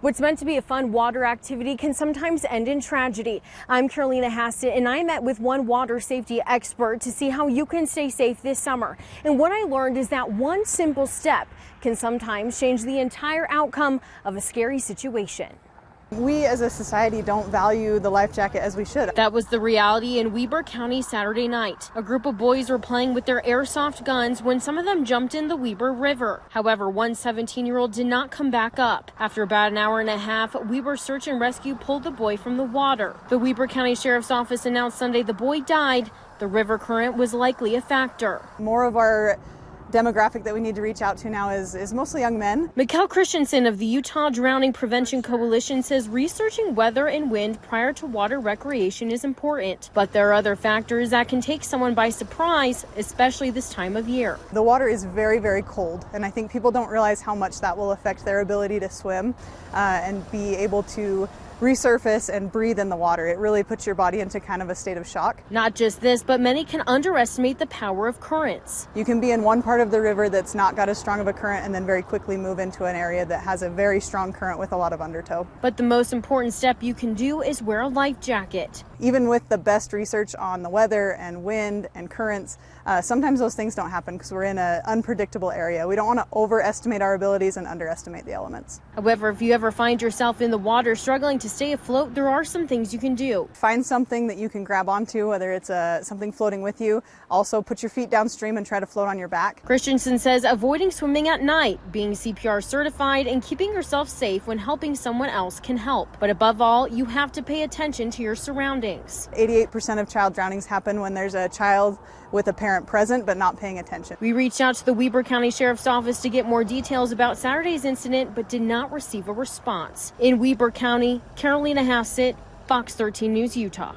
What's meant to be a fun water activity can sometimes end in tragedy. I'm Carolina Hassett, and I met with one water safety expert to see how you can stay safe this summer. And what I learned is that one simple step can sometimes change the entire outcome of a scary situation. We as a society don't value the life jacket as we should. That was the reality in Weber County Saturday night. A group of boys were playing with their airsoft guns when some of them jumped in the Weber River. However, one 17-year-old did not come back up. After about an hour and a half, Weber Search and Rescue pulled the boy from the water. The Weber County Sheriff's Office announced Sunday the boy died. The river current was likely a factor. More of our demographic that we need to reach out to now is mostly young men. Mikkel Christensen of the Utah Drowning Prevention Coalition says researching weather and wind prior to water recreation is important. But there are other factors that can take someone by surprise, especially this time of year. The water is very, very cold, and I think people don't realize how much that will affect their ability to swim and be able to resurface and breathe in the water. It really puts your body into kind of a state of shock. Not just this, but many can underestimate the power of currents. You can be in one part of the river that's not got as strong of a current and then very quickly move into an area that has a very strong current with a lot of undertow. But the most important step you can do is wear a life jacket. Even with the best research on the weather and wind and currents, sometimes those things don't happen because we're in an unpredictable area. We don't want to overestimate our abilities and underestimate the elements. However, if you ever find yourself in the water struggling to stay afloat, there are some things you can do. Find something that you can grab onto, whether it's something floating with you. Also, put your feet downstream and try to float on your back. Christensen says avoiding swimming at night, being CPR certified, and keeping yourself safe when helping someone else can help. But above all, you have to pay attention to your surroundings. 88% of child drownings happen when there's a child with a parent present but not paying attention. We reached out to the Weber County Sheriff's Office to get more details about Saturday's incident, but did not receive a response. In Weber County, Carolina Hassett, Fox 13 News, Utah.